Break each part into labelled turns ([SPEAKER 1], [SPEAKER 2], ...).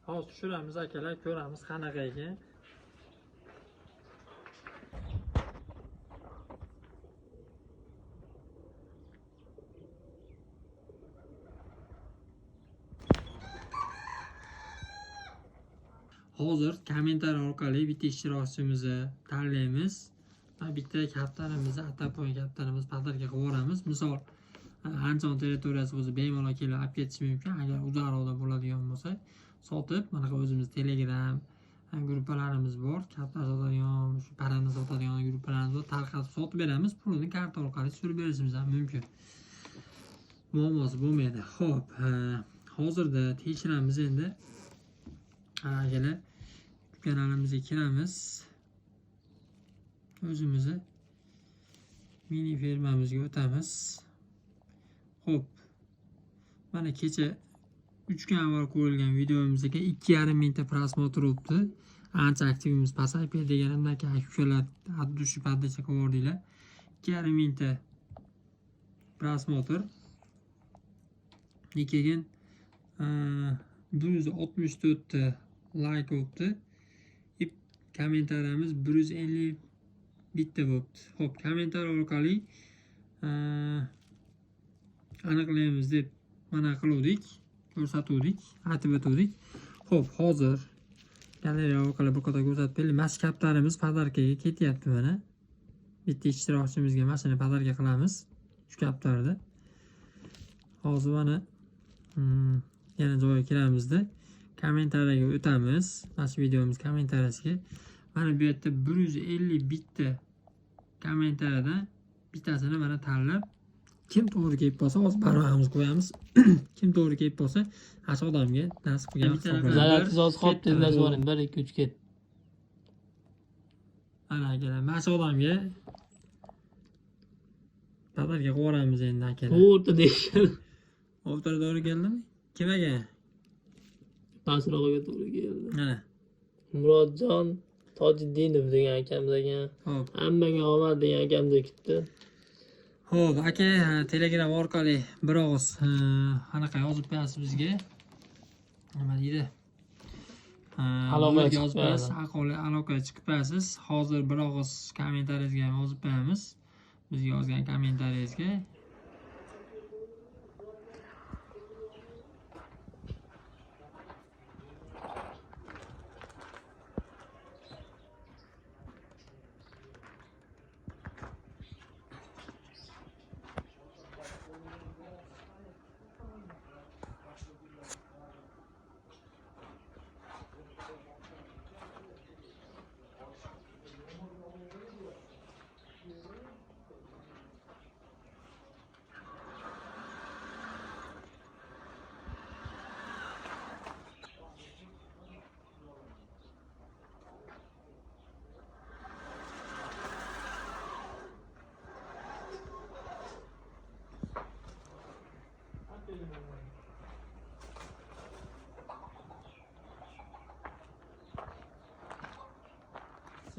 [SPEAKER 1] Hozir tushiramiz akalar, ko'ramiz qanaqa ekan. Hozir kommentariy orqali bitta ishtirokchimizni tanlaymiz va bitta kaptanimizni, atapoy kaptanimiz padarga qilib yuboramiz. Misol, Andijon territoriyasi bo'lsa bemalol kelib olib ketish mumkin. Agar uzoqroqda bo'ladigan bo'lsa, sotib, mana o'zimiz Telegram gruppalarimiz bor. Kaptar sotadigan, shu parranda sotadigan gruppalarimiz bor. Tarqatib sotib beramiz. Pulini karta orqali tushirib berishimiz ham mumkin. Muammosi bo'lmaydi. Xo'p, hozirda tekshiramiz endi. Akalar, kanalimizga kiramiz. O'zimizni mini fermamizga o'tamiz. Xo'p. Mana kecha 3 kun avval qo'yilgan videomizga 2,5 mingta prosmotr o'tdi. Ancha aktivimiz pasayib deganimdan keyin akalar addushi paddacha qilib 2,5 mingta prosmotr. Keyin 164 ta like o'tdi. Kommentariyamiz 150 bitta bo'libdi. Xo'p, kommentariy orqali aniqlaymiz deb mana qiluvdik, ko'rsatuvdik, aytib o'tuvdik. Xo'p, hozir galeriya orqali bu qadar ko'rsatib berdik. Mana shu kaptarimiz padarkaga ketyapti mana. Bitta ishtirokchimizga mashina padarka qilamiz shu kaptarda. Hozir mana yana joyga kiramizda kommentariyaga o'tamiz. Mana shu videomiz kommentariyasiga. Mana bu yerda 150 bitta kommentariyadan bittasini mana tanlab, kim to'g'ri kelib qolsa, hozir barvaqamiz qo'yamiz. Kim to'g'ri kelib qolsa, o'sha odamga nasib qilgan hisoblanadi.
[SPEAKER 2] Zararsiz hozir qolib tezlab yuboring. 1 2 3 ket.
[SPEAKER 1] Ana akalar, mana shu odamga padarka qilib yuboramiz endi akalar.
[SPEAKER 2] O'rta deyishgan.
[SPEAKER 1] O'rtada to'g'ri keldimi? Kim ekan?
[SPEAKER 2] Pasroqqa to'g'ri keldi.
[SPEAKER 1] Mana.
[SPEAKER 2] Murodjon Tojiddinov degan akamiz ekan.
[SPEAKER 1] Xo'p.
[SPEAKER 2] Hammaga omad degan akamdek ketdi.
[SPEAKER 1] Xo'p, aka, Telegram orqali bir og'iz anaqa yozib qo'yasiz bizga. Nima deydi?
[SPEAKER 2] Aloqaga
[SPEAKER 1] yozib qo'yasiz, aloqaga chiqib qo'yasiz. Hozir bir og'iz kommentariyangizga ham yozib qo'yamiz. Bizga yozgan kommentariyangizga.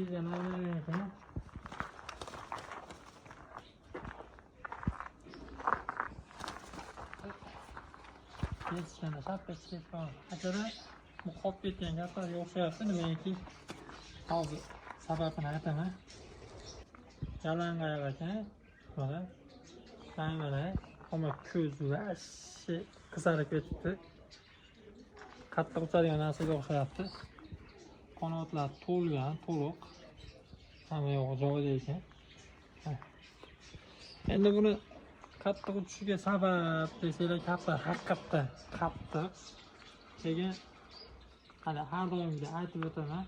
[SPEAKER 1] Sizga nima ekan? Yetishganda shapka chiqib qoldi. Akalar, bu qolib ketgan gaplarga o'xshayapti. Nimaiki hozir sababini aytaman. Yalang'oyoq ekan. Mana mana ammo ko'z va qizarib ketibdi. Qattiq uchadigan narsaga o'xshayapti. Qanotlar to'lgan, to'liq. Hamma yo'q joyida ekan. Endi buni qattiq utishiga sabab desanglar, kaptar haqiqatda qattiq. Lekin hali har doimgidek aytib o'taman.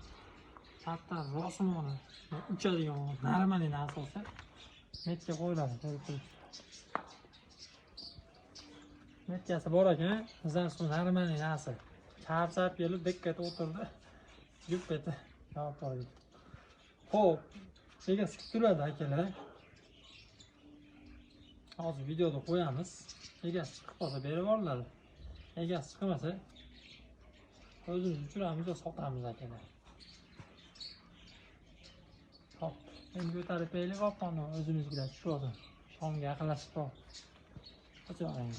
[SPEAKER 1] Kaptar rosmoni uchadigan normalniy narsa bo'lsa, metga qo'yiladi. Metkasi bor ekan, bizdan shu normalniy narsa. Charchab kelib diqqat o'tirdi. Yup eti javob oldi. Xo'p, nega chiqib turadi akalar? Hozir videoda qo'yamiz. Egasi chiqib qolsa berib yuboriladi. Egasi chiqmasa o'zimiz uchiramiz va sotamiz akalar. Hop, endi ko'tarib qo'yaylik, qolganini o'zimizga tushib olsin. Shomga yaqinlashib qol. Ochib oling.